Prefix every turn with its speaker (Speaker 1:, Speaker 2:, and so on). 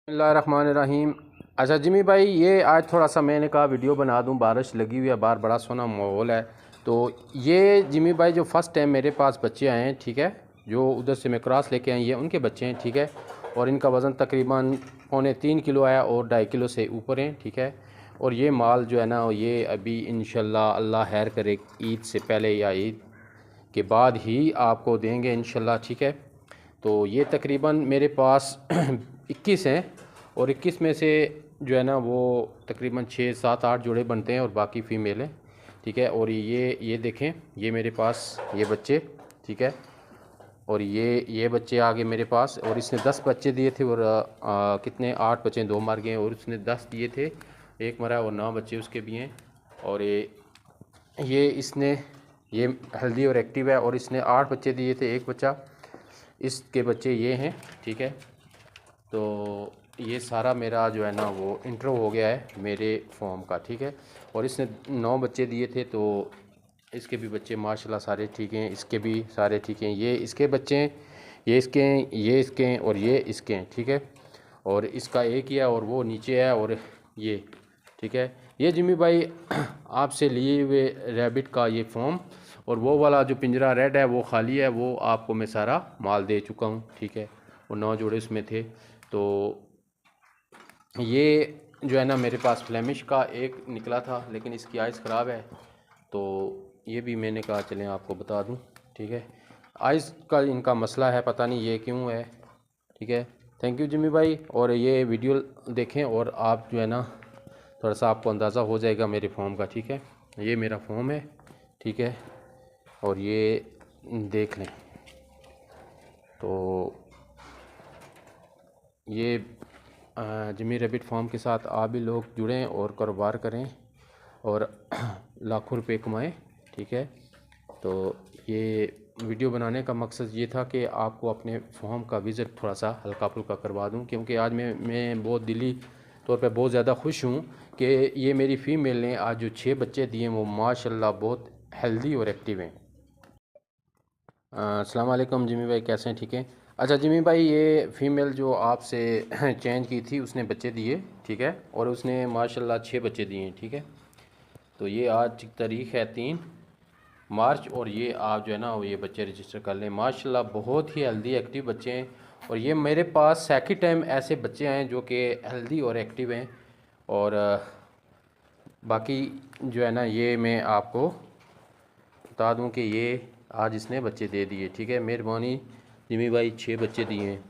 Speaker 1: बिस्मिल्लाहिर्रहमानिर्रहीम। अच्छा जिमी भाई, ये आज थोड़ा सा मैंने कहा वीडियो बना दूं। बारिश लगी हुई है, बाहर बड़ा सोना माहौल है। तो ये जिमी भाई जो फ़र्स्ट टाइम मेरे पास बच्चे आए हैं, ठीक है, जो उधर से मैं क्रॉस लेके आई है उनके बच्चे हैं, ठीक है। और इनका वज़न तकरीबन 2.25 किलो आया और 2.5 किलो से ऊपर हैं, ठीक है। और ये माल जो है ना, ये अभी इंशाल्लाह अल्लाह खैर करे ईद से पहले या ईद के बाद ही आपको देंगे इंशाल्लाह, ठीक है। तो ये तकरीबन मेरे पास 21 हैं और 21 में से जो है ना वो तकरीबन 6 7 8 जोड़े बनते हैं और बाकी फ़ीमेल हैं, ठीक है। और ये देखें, ये मेरे पास ये बच्चे, ठीक है। और ये बच्चे आ गए मेरे पास। और इसने 10 बच्चे दिए थे और कितने 8 बच्चे 2 मर गए और उसने 10 दिए थे, 1 मरा और 9 बच्चे उसके भी हैं। और ये इसने ये हेल्दी और एक्टिव है और इसने 8 बच्चे दिए थे, 1 बच्चा। इसके बच्चे ये हैं, ठीक है। तो ये सारा मेरा जो है ना वो इंट्रो हो गया है मेरे फॉर्म का, ठीक है। और इसने 9 बच्चे दिए थे, तो इसके भी बच्चे माशाल्लाह सारे ठीक हैं, इसके भी सारे ठीक हैं। ये इसके बच्चे हैं, ये इसके हैं, ये इसके हैं और ये इसके हैं, ठीक है। और इसका एक ही है और वो नीचे है और ये, ठीक है। ये जिम्मी भाई आपसे लिए हुए रैबिट का ये फॉर्म और वो वाला जो पिंजरा रेड है वो खाली है, वो आपको मैं सारा माल दे चुका हूँ, ठीक है। वो 9 जोड़े उसमें थे। तो ये जो है ना मेरे पास फ्लेमिश का एक निकला था, लेकिन इसकी आइज़ ख़राब है, तो ये भी मैंने कहा चलें आपको बता दूं, ठीक है। आइज़ का इनका मसला है, पता नहीं ये क्यों है, ठीक है। थैंक यू जिम्मी भाई। और ये वीडियो देखें और आप जो है ना थोड़ा सा आपको अंदाज़ा हो जाएगा मेरे फॉर्म का, ठीक है। ये मेरा फॉर्म है, ठीक है। और ये देख लें। तो ये जिम्मी रैबिट फार्म के साथ आप भी लोग जुड़ें और कारोबार करें और लाखों रुपए कमाएं, ठीक है। तो ये वीडियो बनाने का मकसद ये था कि आपको अपने फॉर्म का विज़िट थोड़ा सा हल्का फुल्का करवा दूं, क्योंकि आज मैं बहुत दिली तौर पे बहुत ज़्यादा खुश हूँ कि ये मेरी फ़ीमेल ने आज जो 6 बच्चे दिए वो माशाल्लाह बहुत हेल्दी और एक्टिव हैं। अस्सलाम वालेकुम जिमी भाई, कैसे हैं? ठीक है। अच्छा जिमी भाई, ये फ़ीमेल जो आपसे चेंज की थी उसने बच्चे दिए, ठीक है। और उसने माशाल्लाह 6 बच्चे दिए हैं, ठीक है। तो ये आज तारीख़ है 3 मार्च और ये आप जो है ना वो ये बच्चे रजिस्टर कर लें। माशाल्लाह बहुत ही हेल्दी एक्टिव बच्चे हैं और ये मेरे पास सेकंड टाइम ऐसे बच्चे हैं जो कि हेल्दी और एक्टिव हैं। और बाकी जो है ना ये मैं आपको बता दूं कि ये आज इसने बच्चे दे दिए, ठीक है। मेहरबानी जिमी भाई, 6 बच्चे दिए हैं।